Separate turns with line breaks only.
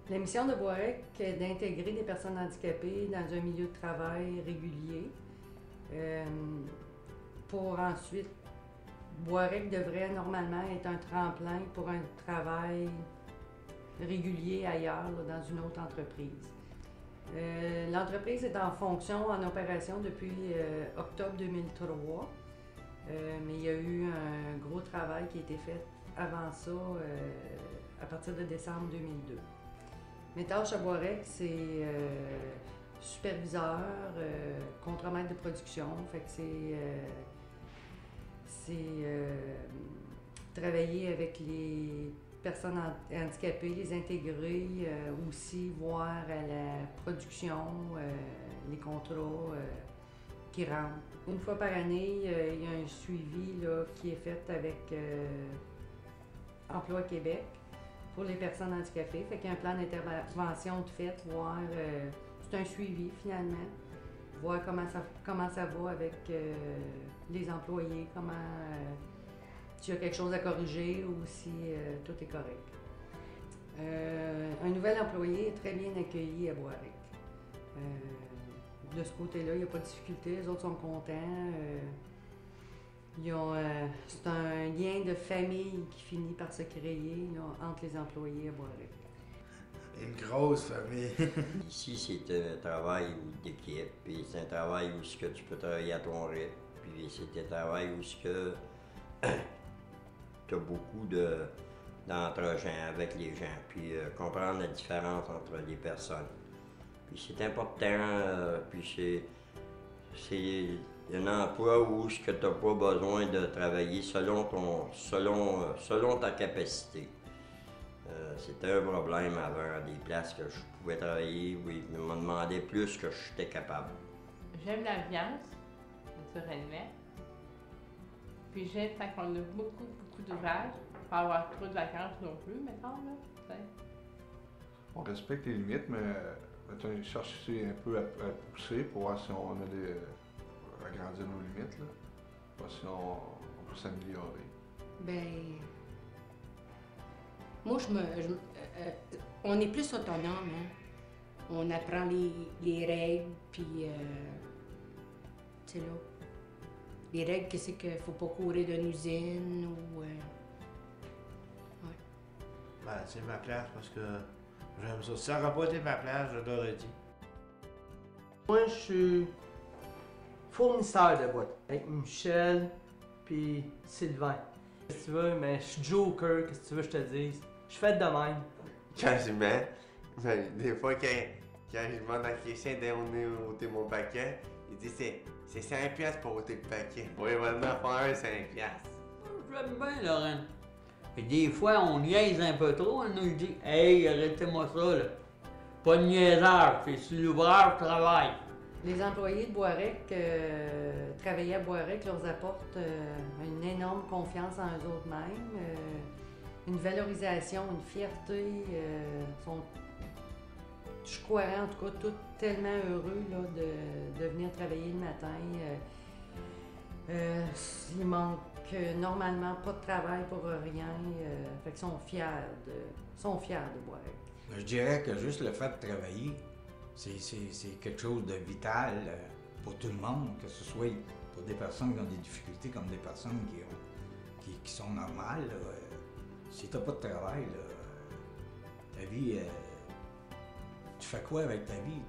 La mission de Boirec est d'intégrer des personnes handicapées dans un milieu de travail régulier. Pour ensuite, Boirec devrait normalement être un tremplin pour un travail régulier ailleurs, là, dans une autre entreprise. L'entreprise est en fonction, en opération depuis octobre 2003, mais il y a eu un gros travail qui a été fait avant ça, à partir de décembre 2002. Mes tâches à Boirec, c'est superviseur, contremaître de production, fait que c'est travailler avec les personnes handicapées, les intégrer, aussi voir à la production, les contrats qui rentrent. Une fois par année, il y a un suivi là, qui est fait avec Emploi Québec pour les personnes handicapées. Fait qu'il y a un plan d'intervention de fait, voir, c'est un suivi finalement, voir comment ça va avec les employés, s'il y a quelque chose à corriger ou si tout est correct. Un nouvel employé est très bien accueilli à Boirec. De ce côté-là, il n'y a pas de difficulté, les autres sont contents. C'est un lien de famille qui finit par se créer là, entre les employés à Boirec.
Une grosse famille.
Ici, c'est un travail d'équipe, puis c'est un travail où tu peux travailler à ton rythme, puis c'est un travail où tu as beaucoup d'entre-gens avec les gens, puis comprendre la différence entre les personnes. Puis c'est important, puis c'est un emploi où tu n'as pas besoin de travailler selon ta capacité. C'était un problème avant, des places que je pouvais travailler, oui, ils me demandaient plus que j'étais capable.
J'aime l'ambiance, naturellement. Puis j'aime quand on a beaucoup d'ouvrages, pas avoir trop de vacances non plus, mettons, là, t'sais.
On respecte les limites, mais on cherche un peu à pousser pour voir si on a agrandir nos limites, là. Voir si on peut s'améliorer.
Ben, moi, on est plus autonome, hein. On apprend les règles, puis, tu sais, là, les règles, qu'est-ce qu'il ne faut pas courir d'une usine ou... ouais.
Ben, c'est ma place parce que j'aime ça. Si ça n'aurait pas été ma place, je l'aurais dit.
Moi, je suis fournisseur de boîtes avec Michel puis Sylvain. Qu'est-ce que tu veux, mais je suis joker, qu'est-ce que tu veux que je te dise? Je fais de même.
Quand je mets, des fois, quand je demande à quelqu'un d'ôter mon paquet, il dit c'est 5 piastres pour ôter le paquet. Oui, vraiment, faire 5 piastres.
J'aime bien, Laurent. Et des fois, on niaise un peu trop, on nous dit « Hey, arrêtez-moi ça, là. Pas de niaiseur, c'est sur l'ouvrage, je travaille. »
Les employés de Boirec, travailler à Boirec leur apporte une énorme confiance en eux autres mêmes, une valorisation, une fierté. Je croirais en tout cas tous tellement heureux là, de venir travailler le matin. Il manque normalement pas de travail pour rien. Fait qu'ils sont fiers de Boirec.
Je dirais que juste le fait de travailler, c'est quelque chose de vital pour tout le monde, que ce soit pour des personnes qui ont des difficultés comme des personnes qui sont normales. Si t'as pas de travail, ta vie, tu fais quoi avec ta vie?